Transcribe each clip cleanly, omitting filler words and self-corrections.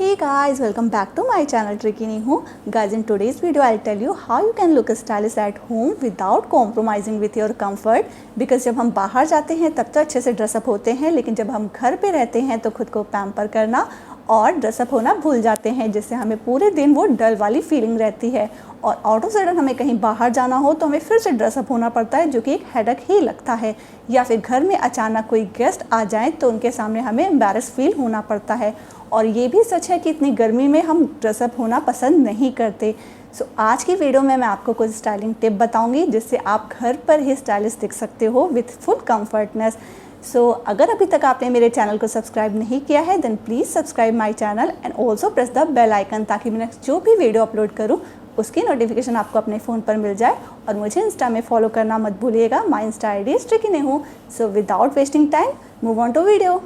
Hey guys, welcome back to my channel Tricky Nehu. Guys, in today's video I'll tell you how you can look stylish at home without compromising with your comfort. Because जब हम बाहर जाते हैं तब तो अच्छे से dress up होते हैं, लेकिन जब हम घर पे रहते हैं तो खुद को पैम्पर करना और ड्रेसअप होना भूल जाते हैं, जिससे हमें पूरे दिन वो डल वाली फीलिंग रहती है। और ऑटो सडन हमें कहीं बाहर जाना हो तो हमें फिर से ड्रेसअप होना पड़ता है, जो कि एक हेडेक ही लगता है। या फिर घर में अचानक कोई गेस्ट आ जाए तो उनके सामने हमें एम्बैरस फील होना पड़ता है। और ये भी सच है कि इतनी गर्मी में हम ड्रेसअप होना पसंद नहीं करते। सो आज की वीडियो में मैं आपको कुछ स्टाइलिंग टिप बताऊंगी, जिससे आप घर पर ही स्टाइलिश दिख सकते हो विथ फुल कम्फर्टनेस। सो अगर अभी तक आपने मेरे चैनल को सब्सक्राइब नहीं किया है then please subscribe my channel and also press the bell icon, ताकि मैं जो भी वीडियो अपलोड करूँ उसकी नोटिफिकेशन आपको अपने फ़ोन पर मिल जाए। और मुझे इंस्टा में फॉलो करना मत भूलिएगा। My insta ID is tricky Nehu. So without wasting time move on to video.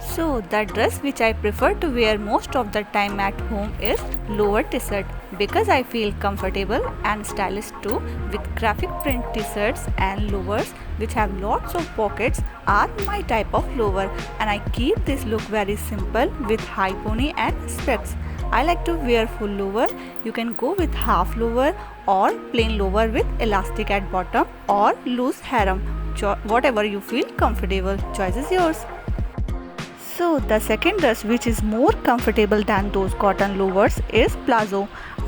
So the dress which I prefer to wear most of the time at home is lower t-shirt, because I feel comfortable and stylish too. With graphic print t-shirts and lowers which have lots of pockets are my type of lower, and I keep this look very simple with high pony and specs. I like to wear full lower. You can go with half lower or plain lower with elastic at bottom or loose harem. Whatever you feel comfortable. Choice is yours. So the second dress which is more comfortable than those cotton lowers is palazzo.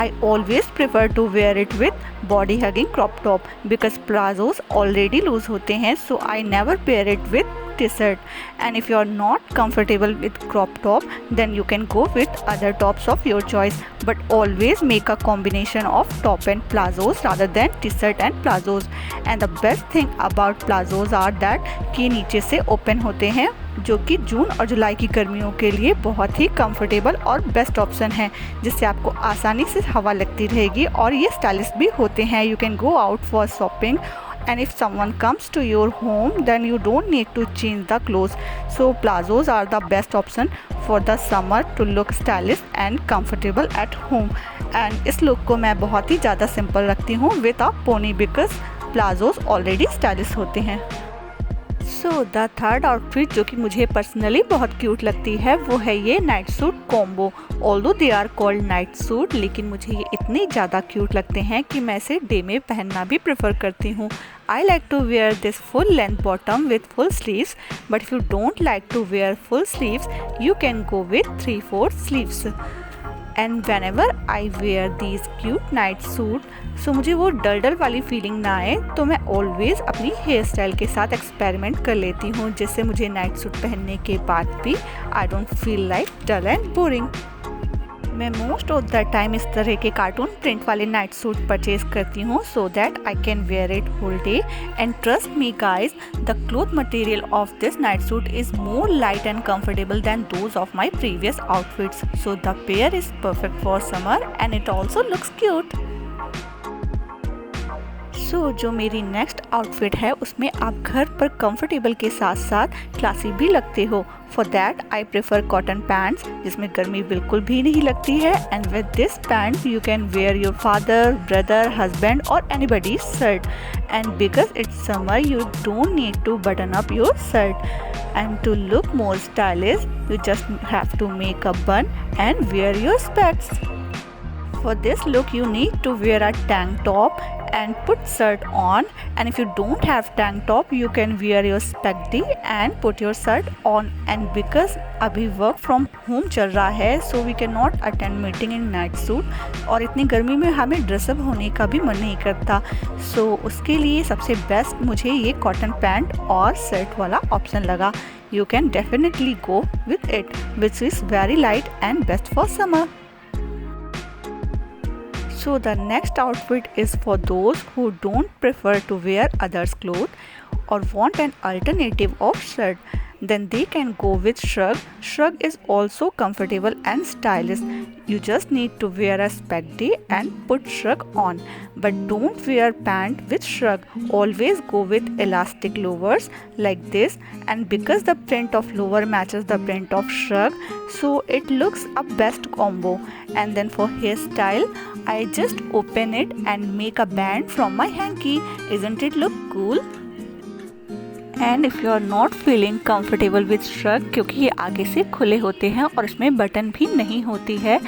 I always prefer to wear it with body hugging crop top, because plazos already loose होते हैं, so I never pair it with t-shirt. And if you are not comfortable with crop top, then you can go with other tops of your choice, but always make a combination of top and plazos rather than t-shirt and plazos. And the best thing about plazos are that कि नीचे से open होते हैं, जो कि जून और जुलाई की गर्मियों के लिए बहुत ही कंफर्टेबल और बेस्ट ऑप्शन है, जिससे आपको आसानी से हवा लगती रहेगी और ये स्टाइलिश भी होते हैं। You can go out for shopping and if someone comes to your home then you don't need to change the clothes. So plazos are the best option for the summer to look stylish and comfortable at home. And इस look को मैं बहुत ही ज़्यादा simple रखती हूँ with a pony, because plazos already stylish होते हैं। So the third outfit जो कि मुझे पर्सनली बहुत क्यूट लगती है वो है ये night suit combo. Although they are called night suit, लेकिन मुझे ये इतने ज़्यादा क्यूट लगते हैं कि मैं इसे डे में पहनना भी प्रेफर करती हूँ। I like to wear this full length bottom with full sleeves, but if you don't like to wear full sleeves you can go with 3/4 sleeves. And whenever I wear these cute night suit, so मुझे वो डल वाली feeling ना आए, तो मैं always अपनी hair style के साथ एक्सपेरिमेंट कर लेती हूँ, जिससे मुझे नाइट सूट पहनने के बाद भी I don't feel like dull and boring. मैं मोस्ट ऑफ द टाइम इस तरह के कार्टून प्रिंट वाले नाइट सूट परचेज करती हूँ, so that I can wear it whole day. And trust me guys, the cloth material of this night suit is more light and comfortable than those of my previous outfits, so the pair is perfect for summer and it also looks cute. सो जो मेरी next outfit है उसमें आप घर पर comfortable के साथ साथ क्लासी भी लगते हो। For that I prefer cotton pants, जिसमें गर्मी बिल्कुल भी नहीं लगती है। And with this pants you can wear your father, brother, husband और anybody shirt. And because it's summer you don't need to button up your shirt. And to look more stylish you just have to make a bun and wear your specs. For this look you need to wear a tank top and put shirt on, and if you don't have tank top you can wear your spectacles and put your shirt on. And because अभी work from home चल रहा है so we cannot attend meeting in night suit, और इतनी गर्मी में हमें dress up होने का भी मन नहीं करता, so उसके लिए सबसे बेस्ट मुझे ये कॉटन पैंट और शर्ट वाला ऑप्शन लगा। You can definitely go with it, which is very light and best for summer. So the next outfit is for those who don't prefer to wear others' clothes or want an alternative of shirt. Then they can go with shrug. Shrug is also comfortable and stylish. You just need to wear a spectacles and put shrug on. But don't wear pant with shrug. Always go with elastic lowers like this. And because the print of lower matches the print of shrug, so it looks a best combo. And then for hairstyle, I just open it and make a band from my hanky. Isn't it look cool? And if you are not feeling comfortable with shrug, क्योंकि ये आगे से खुले होते हैं और इसमें button भी नहीं होती है,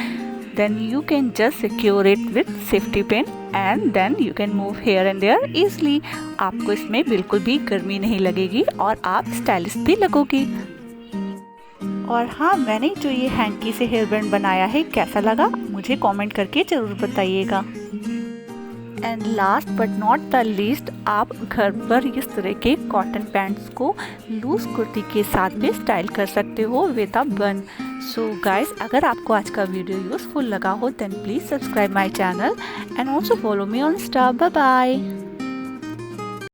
then you can just secure it with safety pin and then you can move here and there easily. आपको इसमें बिल्कुल भी गर्मी नहीं लगेगी और आप स्टाइलिश भी लगोगी। और हाँ, मैंने जो ये हैंकी से हेयर बैंड बनाया है कैसा लगा मुझे कमेंट करके ज़रूर बताइएगा। And last but not the least, आप घर पर इस तरह के कॉटन पैंट्स को लूज कुर्ती के साथ भी स्टाइल कर सकते हो विद अ बन। सो गाइस, अगर आपको आज का वीडियो यूज़फुल लगा हो then please subscribe my channel and also follow me on insta. Bye bye.